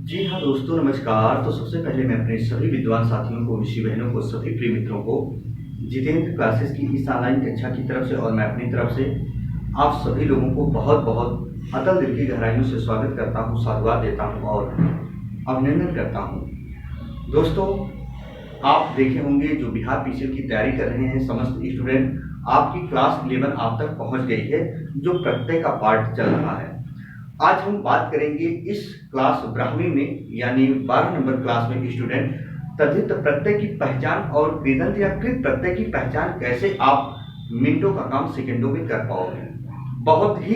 जी हाँ दोस्तों, नमस्कार। तो सबसे पहले मैं अपने सभी विद्वान साथियों को, ऋषि बहनों को, सभी प्रिय मित्रों को जितेंद्र क्लासेस की इस ऑनलाइन कक्षा की तरफ से और मैं अपनी तरफ से आप सभी लोगों को बहुत बहुत अतल दिल की गहराइयों से स्वागत करता हूँ, साधुवाद देता हूँ और अभिनंदन करता हूँ। दोस्तों, आप देखे होंगे जो बिहार पीसीएल की तैयारी कर रहे हैं समस्त स्टूडेंट, आपकी क्लास 11 आप तक पहुँच गई है, जो प्रत्यय का पाठ चल रहा है। आज हम बात करेंगे इस क्लास 12वीं में यानी 12 नंबर क्लास में स्टूडेंट तद्धित प्रत्यय की पहचान और कृदंत या कृत प्रत्यय की पहचान कैसे आप मिनटों का काम सेकंडों में कर पाओगे। बहुत ही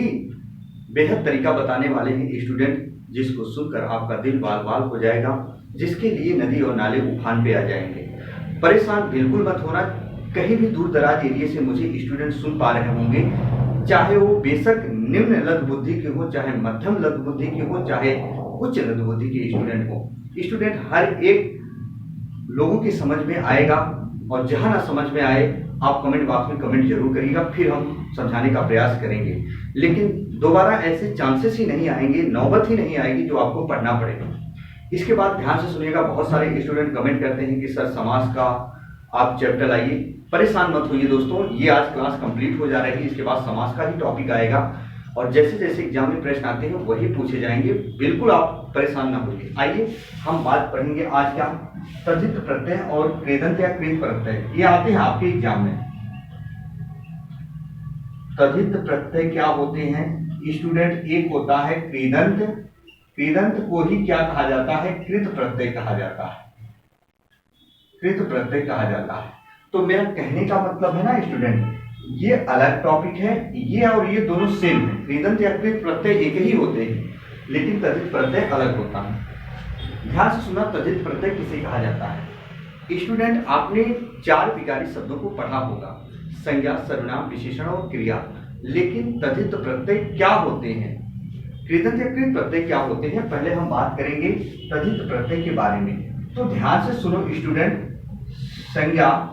बेहद तरीका बताने वाले हैं स्टूडेंट, जिसको सुनकर आपका दिल बाल बाल हो जाएगा, जिसके लिए नदी और नाले उफान पे आ जाएंगे। परेशान बिल्कुल मत होना। कहीं भी दूर दराज एरिया से मुझे स्टूडेंट सुन पा रहे होंगे, चाहे वो बेशक निम्न लघु बुद्धि के हो, चाहे मध्यम लघु बुद्धि के हो, चाहे उच्च लघु बुद्धि के स्टूडेंट हो। स्टूडेंट हर एक लोगों की समझ में आएगा और जहां ना समझ में आए आप कमेंट बॉक्स में कमेंट जरूर करिएगा, फिर हम समझाने का प्रयास करेंगे। लेकिन दोबारा ऐसे चांसेस ही नहीं आएंगे, नौबत ही नहीं आएगी जो आपको पढ़ना पड़ेगा। इसके बाद ध्यान से सुनिएगा। बहुत सारे स्टूडेंट कमेंट करते हैं कि सर समास का आप चैप्टर लाइए। परेशान मत होइए दोस्तों, ये आज क्लास कंप्लीट हो जा रही है, इसके बाद समास का ही टॉपिक आएगा और जैसे जैसे एग्जाम में प्रश्न आते हैं वही पूछे जाएंगे। बिल्कुल आप परेशान ना होइए। आइए हम बात पढ़ेंगे आज क्या, तद्धित प्रत्यय और कृदंत या कृत प्रत्यय। ये आते हैं आपके एग्जाम में। तद्धित प्रत्यय क्या होते हैं स्टूडेंट? एक होता है कृदंत, कृदंत को ही क्या कहा जाता है? कृत प्रत्यय कहा जाता है, कृत प्रत्यय कहा जाता है। तो मेरा कहने का मतलब है ना स्टूडेंट, ये अलग टॉपिक है, ये और ये दोनों सेम है। कृदंत या कृत प्रत्यय एक ही होते हैं, लेकिन तद्धित प्रत्यय अलग होता है। ध्यान से सुना, तद्धित प्रत्यय किसे कहा जाता है? स्टूडेंट आपने 4 विकारी शब्दों को पढ़ा होगा, संज्ञा, सर्वनाम, विशेषण और क्रिया। लेकिन तद्धित प्रत्यय क्या होते हैं, कृदंत या कृत प्रत्यय क्या होते हैं, पहले हम बात करेंगे तद्धित प्रत्यय के बारे में। तो ध्यान से सुनो स्टूडेंट, संज्ञा,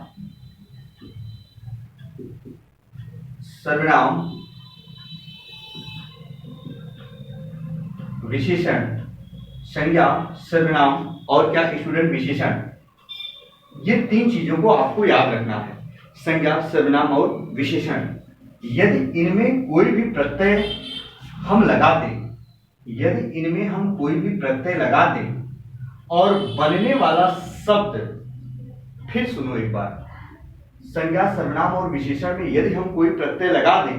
सर्वनाम, विशेषण, संज्ञा, सर्वनाम और क्या स्टूडेंट? विशेषण। ये 3 चीजों को आपको याद रखना है, संज्ञा, सर्वनाम और विशेषण। यदि इनमें कोई भी प्रत्यय हम लगा दें, यदि इनमें हम कोई भी प्रत्यय लगा दें और बनने वाला शब्द, फिर सुनो एक बार, संज्ञा, सर्वनाम और विशेषण में यदि हम कोई प्रत्यय लगा दें,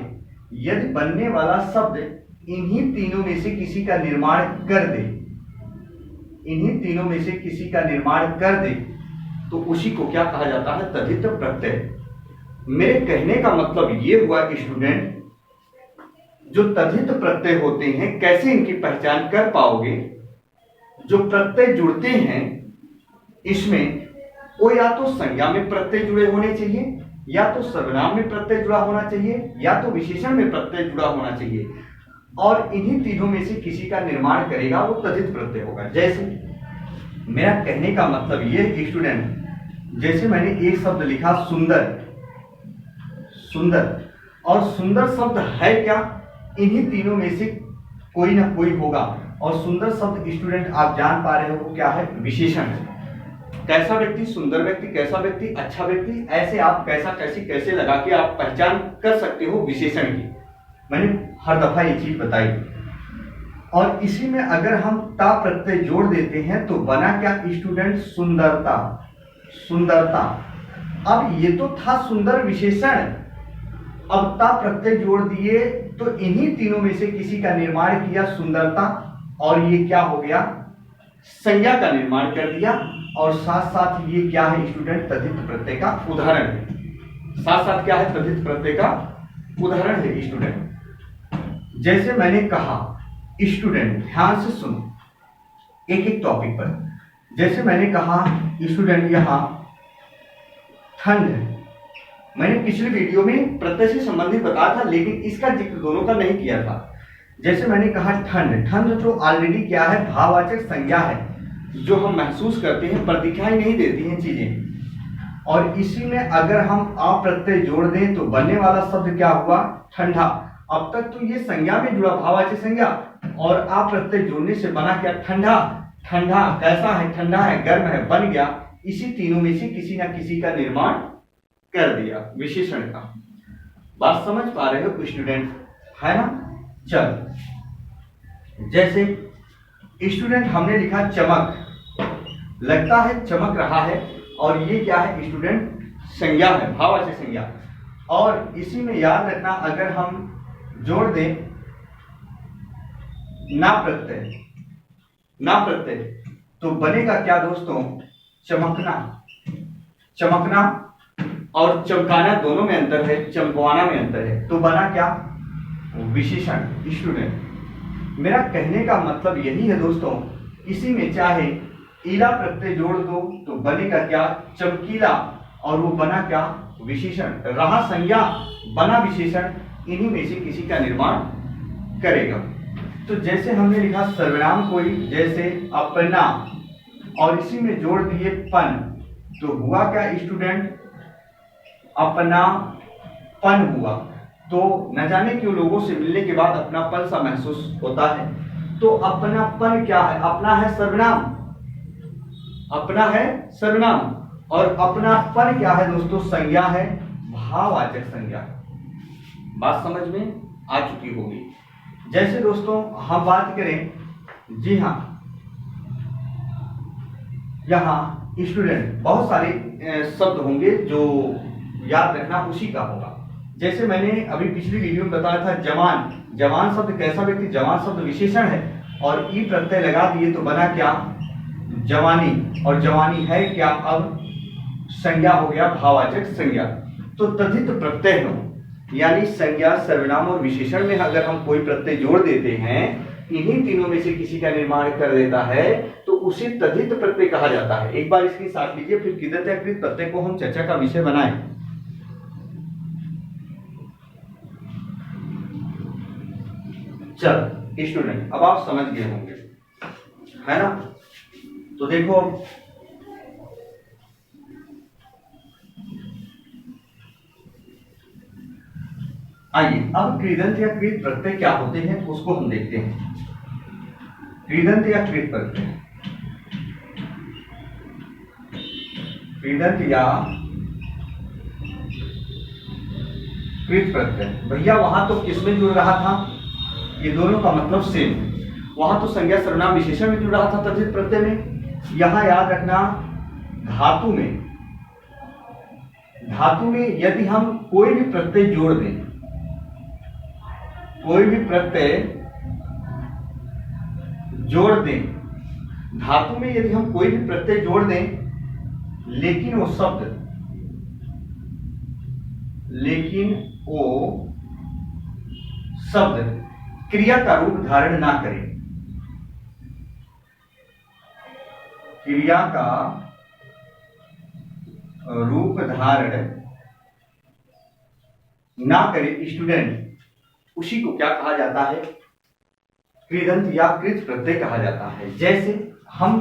यदि बनने वाला शब्द इन्हीं तीनों में से किसी का निर्माण कर दे, इन्हीं तीनों में से किसी का निर्माण कर दे, तो उसी को क्या कहा जाता है? तद्धित प्रत्यय। मेरे कहने का मतलब ये हुआ स्टूडेंट, जो तद्धित प्रत्यय होते हैं कैसे इनकी पहचान कर पाओगे? जो प्रत्यय जुड़ते हैं इसमें वो या तो संज्ञा में प्रत्यय जुड़े होने चाहिए, या तो सर्वनाम में प्रत्यय जुड़ा होना चाहिए, या तो विशेषण में प्रत्यय जुड़ा होना चाहिए, और इन्हीं तीनों में से किसी का निर्माण करेगा वो तद्धित प्रत्यय होगा। जैसे मेरा कहने का मतलब ये स्टूडेंट, जैसे मैंने एक शब्द लिखा सुंदर, सुंदर, और सुंदर शब्द है क्या? इन्हीं तीनों में से कोई ना कोई होगा। और सुंदर शब्द स्टूडेंट आप जान पा रहे हो क्या है? विशेषण है। कैसा व्यक्ति? सुंदर व्यक्ति। कैसा व्यक्ति? अच्छा व्यक्ति। ऐसे आप कैसा, कैसी, कैसे लगा के आप पहचान कर सकते हो विशेषण की। मैंने हर दफा ये चीज बताई। और इसी में अगर हम ता प्रत्यय जोड़ देते हैं तो बना क्या स्टूडेंट? सुंदरता, सुंदरता। अब ये तो था सुंदर विशेषण, अब ता प्रत्यय जोड़ दिए तो इन्हीं तीनों में से किसी का निर्माण किया, सुंदरता, और ये क्या हो गया? संज्ञा का निर्माण कर दिया। और साथ साथ ये क्या है स्टूडेंट? तद्धित प्रत्यय का उदाहरण है। साथ साथ क्या है? तद्धित प्रत्यय का उदाहरण है स्टूडेंट। जैसे मैंने कहा स्टूडेंट, ध्यान से सुनो एक एक टॉपिक पर। जैसे मैंने कहा स्टूडेंट, यहां ठंड है। मैंने पिछले वीडियो में प्रत्यय से संबंधित बताया था, लेकिन इसका जिक्र दोनों का नहीं किया था। जैसे मैंने कहा ठंड, ठंड जो ऑलरेडी क्या है? भाववाचक संज्ञा है, जो हम महसूस करते हैं पर दिखाई नहीं देती हैं चीजें। और इसी में अगर हम आ प्रत्यय जोड़ दें तो बनने वाला शब्द क्या हुआ? ठंडा। अब तक तो ये संज्ञा में जुड़ा, भाववाचक संज्ञा, और आ प्रत्यय जोड़ने से बना क्या? ठंडा। ठंडा कैसा है, ठंडा है, गर्म है, बन गया, इसी तीनों में से किसी ना किसी का निर्माण कर दिया, विशेषण का। बात समझ पा रहे हो स्टूडेंट, है ना? चल, जैसे स्टूडेंट हमने लिखा चमक, लगता है चमक रहा है, और ये क्या है स्टूडेंट? संज्ञा है, भाववाचक संज्ञा। और इसी में याद रखना, अगर हम जोड़ दें ना प्रत्यय, ना प्रत्यय, तो बनेगा क्या दोस्तों? चमकना। चमकना और चमकाना दोनों में अंतर है, चमकवाना में अंतर है, तो बना क्या? विशेषण। स्टूडेंट मेरा कहने का मतलब यही है दोस्तों, इसी में चाहे ईला प्रत्यय जोड़ दो तो बनेगा क्या? चमकीला, और वो बना क्या? विशेषण। रहा संज्ञा, बना विशेषण, इन्हीं में से किसी का निर्माण करेगा। तो जैसे हमने लिखा सर्वनाम कोई, जैसे अपना, और इसी में जोड़ दिए पन, तो हुआ क्या स्टूडेंट? अपना पन हुआ। तो न जाने क्यों लोगों से मिलने के बाद अपनापन सा महसूस होता है। तो अपनापन क्या है? अपना है सर्वनाम, अपना है सर्वनाम, और अपनापन क्या है दोस्तों? संज्ञा है, भाववाचक संज्ञा। बात समझ में आ चुकी होगी। जैसे दोस्तों हम बात करें, जी हाँ, यहाँ स्टूडेंट बहुत सारे शब्द होंगे जो याद रखना उसी का होगा। जैसे मैंने अभी पिछली वीडियो में बताया था जवान, जवान शब्द कैसा व्यक्ति? जवान शब्द विशेषण है, और ई प्रत्यय लगा दिए तो बना क्या? जवानी, और जवानी है क्या? अब संज्ञा हो गया, भाववाचक संज्ञा। तो तद्धित प्रत्यय हो, यानी संज्ञा, सर्वनाम और विशेषण में अगर हम कोई प्रत्यय जोड़ देते हैं, इन्हीं तीनों में से किसी का निर्माण कर देता है, तो उसे तद्धित प्रत्यय कहा जाता है। एक बार इसकी साथ लीजिए, फिर कृदंत या कृत प्रत्यय को हम चर्चा का विषय बनाएं। चल स्टूडेंट, अब आप समझ गए होंगे, है ना? तो देखो, आइए अब कृदंत या कृत प्रत्यय क्या होते हैं उसको हम देखते हैं। कृदंत या कृत प्रत्यय, कृदंत या कृत प्रत्यय, भैया वहां तो किसमें जुड़ रहा था? ये दोनों का मतलब सेम। वहां तो संज्ञा, सर्वनाम, विशेषण में जुड़ रहा था तद्धित प्रत्यय में। यहां याद रखना धातु में, धातु में यदि हम कोई भी प्रत्यय जोड़ दें, कोई भी प्रत्यय जोड़ दें, धातु में यदि हम कोई भी प्रत्यय जोड़ दें, लेकिन वो शब्द, लेकिन वो शब्द क्रिया का रूप धारण ना करे, क्रिया का रूप धारण ना करे स्टूडेंट, उसी को क्या कहा जाता है? कृदंत या कृत प्रत्यय कहा जाता है। जैसे हम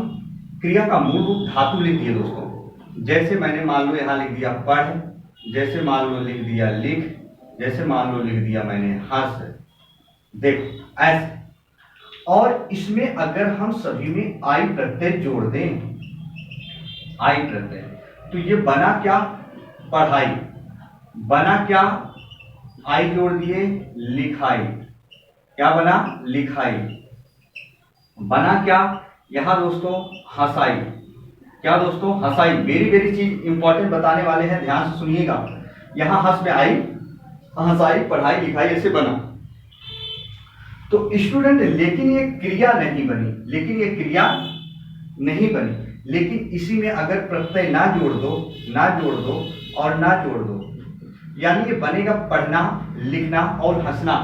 क्रिया का मूल रूप धातु लिख दिए दोस्तों, जैसे मैंने मान लो यहां लिख दिया पढ़, जैसे मान लो लिख दिया लिख, जैसे मान लो लिख दिया मैंने हंस, देखो ऐसे। और इसमें अगर हम सभी में आई प्रत्यय जोड़ दें, आई प्रत्यय, तो ये बना क्या? पढ़ाई। बना क्या? आई जोड़ दिए, लिखाई। क्या बना? लिखाई। बना क्या? यहां दोस्तों हंसाई। क्या दोस्तों? हंसाई। वेरी वेरी चीज इंपॉर्टेंट बताने वाले हैं, ध्यान से सुनिएगा। यहां हंस में आई, हंसाई, पढ़ाई, लिखाई, ऐसे बना। तो स्टूडेंट लेकिन ये क्रिया नहीं बनी, लेकिन ये क्रिया नहीं बनी, लेकिन इसी में अगर प्रत्यय ना जोड़ दो, ना जोड़ दो और ना जोड़ दो, यानी ये बनेगा पढ़ना, लिखना और हंसना।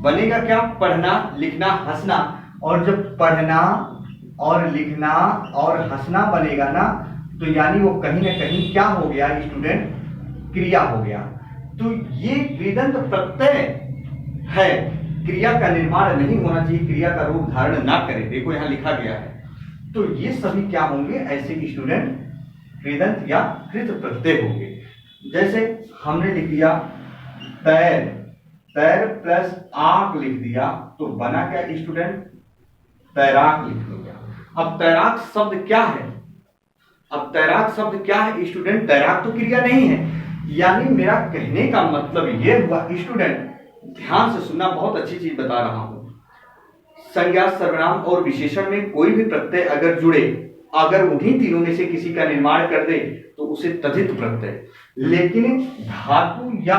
बनेगा क्या? पढ़ना, लिखना, हंसना। और जब पढ़ना और लिखना और हंसना बनेगा ना, तो यानी वो कहीं ना कहीं क्या हो गया स्टूडेंट? क्रिया हो गया। तो ये कृदंत प्रत्यय है, क्रिया का निर्माण नहीं होना चाहिए, क्रिया का रूप धारण ना करे। देखो यहां लिखा गया है। तो ये सभी क्या होंगे? ऐसे स्टूडेंट कृदंत या कृत प्रत्यय होंगे। जैसे हमने लिख दिया तैर, तैर प्लस आंख लिख दिया, तो बना क्या स्टूडेंट? तैराक लिख दिया। अब तैराक शब्द क्या है? अब तैराक शब्द क्या है स्टूडेंट? तैराक तो क्रिया नहीं है। यानी मेरा कहने का मतलब ये हुआ स्टूडेंट, ध्यान से सुनना, बहुत अच्छी चीज बता रहा हूं। संज्ञा, सर्वनाम और विशेषण में कोई भी प्रत्यय अगर जुड़े, अगर उन्हीं तीनों में से किसी का निर्माण कर दे तो उसे तद्धित प्रत्यय। लेकिन धातु या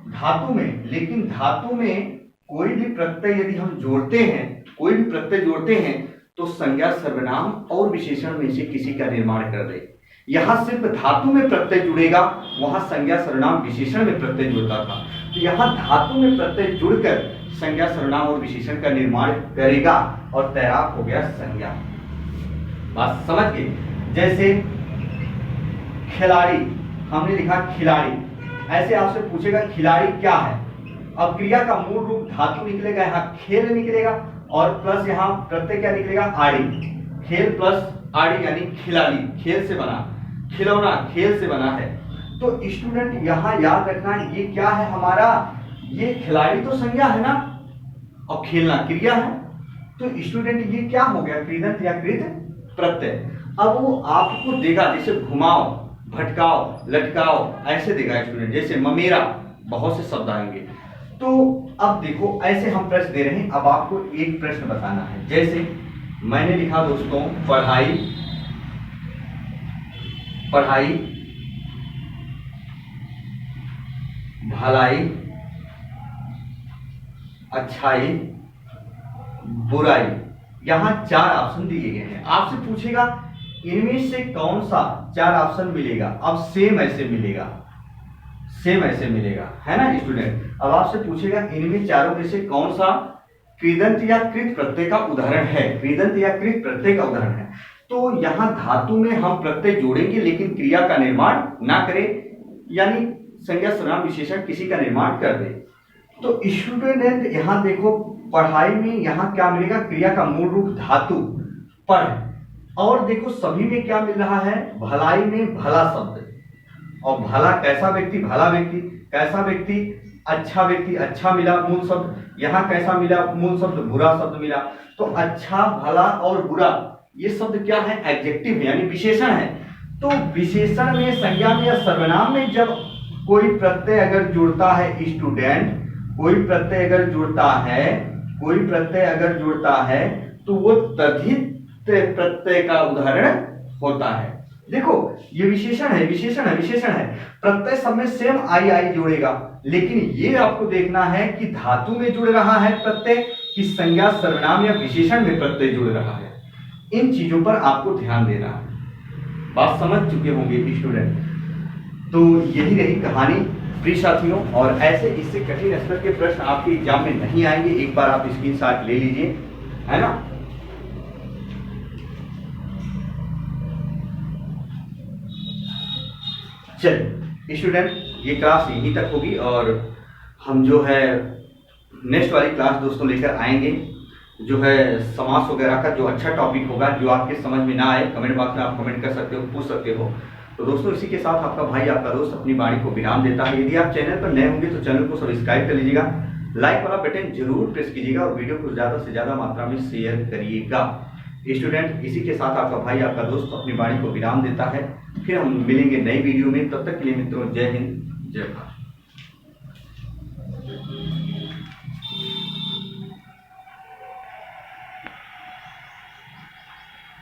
धातु में कोई भी प्रत्यय यदि हम जोड़ते हैं, कोई भी प्रत्यय जोड़ते हैं तो संज्ञा, सर्वनाम और विशेषण में से किसी का निर्माण कर दे। यहां सिर्फ धातु में प्रत्यय जुड़ेगा, वहां संज्ञा, सर्वनाम, विशेषण में प्रत्यय जुड़ता था। तो यहां धातु में प्रत्यय जुड़कर संज्ञा, सर्वनाम और विशेषण का निर्माण करेगा और तैराक हो गया संज्ञा। बात समझ गए? जैसे खिलाड़ी, हमने लिखा खिलाड़ी, ऐसे आपसे पूछेगा खिलाड़ी क्या है। अब क्रिया का मूल रूप धातु निकलेगा, यहाँ खेल निकलेगा और प्लस यहाँ प्रत्यय क्या निकलेगा? आड़ी। खेल प्लस आड़ी यानी खिलाड़ी, खेल से बना, खिलौना खेल से बना है। तो स्टूडेंट यहाँ याद रखना, ये क्या है हमारा? ये खिलाड़ी तो संज्ञा है ना, और खेलना क्रिया है। तो स्टूडेंट ये क्या हो गया? कृदंत या कृत प्रत्यय। अब वो आपको देगा, जैसे घुमाओ, भटकाओ, लटकाओ, ऐसे देगा स्टूडेंट। जैसे ममेरा, बहुत से शब्द आएंगे। तो अब देखो, ऐसे हम प्रश्न दे रहे हैं। अब आपको एक प्रश्न बताना है। जैसे मैंने लिखा दोस्तों पढ़ाई, पढ़ाई, भलाई, अच्छाई, बुराई। यहां 4 ऑप्शन दिए गए हैं। आपसे पूछेगा इनमें से कौन सा 4 ऑप्शन मिलेगा? अब सेम ऐसे मिलेगा, सेम ऐसे मिलेगा, है ना स्टूडेंट। अब आपसे पूछेगा इनमें चारों में से कौन सा कृदंत या कृत प्रत्यय का उदाहरण है? कृदंत या कृत प्रत्यय का उदाहरण है। तो यहां धातु में हम प्रत्यय जोड़ेंगे लेकिन क्रिया का निर्माण ना करें, यानी संज्ञा, सर्वनाम, विशेषण किसी का निर्माण कर दे। तो स्टूडेंट यहां देखो, पढ़ाई में यहां क्या मिलेगा? क्रिया का मूल रूप धातु पढ़, और देखो सभी में क्या मिल रहा है? भलाई में भला शब्द, और भला कैसा व्यक्ति? भला व्यक्ति। कैसा व्यक्ति? अच्छा व्यक्ति, अच्छा मिला मूल शब्द। यहाँ कैसा मिला मूल शब्द? बुरा शब्द मिला। तो अच्छा, भला और बुरा ये शब्द क्या है? एडजेक्टिव यानी विशेषण है। तो विशेषण में, संज्ञा में या सर्वनाम में जब कोई प्रत्यय अगर जुड़ता है स्टूडेंट, कोई प्रत्यय अगर जुड़ता है, कोई प्रत्यय अगर जुड़ता है तो वो तद्धित प्रत्यय का उदाहरण होता है। देखो ये विशेषण है, विशेषण है, विशेषण है। प्रत्यय सब में सेम आई जोड़ेगा, लेकिन ये आपको देखना है कि धातु में जुड़ रहा है प्रत्यय, कि संज्ञा, सर्वनाम या विशेषण में प्रत्यय जुड़ रहा है। इन चीजों पर आपको ध्यान देना है। बात समझ चुके होंगे स्टूडेंट। तो यही रही कहानी प्रिय साथियों, और ऐसे इससे कठिन स्तर के प्रश्न आपके एग्जाम में नहीं आएंगे। एक बार आप स्क्रीनशॉट ले लीजिए, है ना। चलिए स्टूडेंट, ये क्लास यहीं तक होगी और हम जो है नेक्स्ट वाली क्लास दोस्तों लेकर आएंगे, जो है समास वगैरह का जो अच्छा टॉपिक होगा। जो आपके समझ में ना आए कमेंट बॉक्स में आप कमेंट कर सकते हो, पूछ सकते हो। तो दोस्तों इसी के साथ आपका भाई, आपका दोस्त अपनी वाणी को विराम देता है। यदि आप चैनल पर नए होंगे तो चैनल को सब्सक्राइब कर लीजिएगा, लाइक वाला बटन जरूर प्रेस कीजिएगा और वीडियो को ज्यादा से ज्यादा मात्रा में शेयर करिएगा। स्टूडेंट इसी के साथ आपका भाई, आपका दोस्त अपनी वाणी को विराम देता है। फिर हम मिलेंगे नई वीडियो में, तब तक के लिए मित्रों जय हिंद, जय भारत।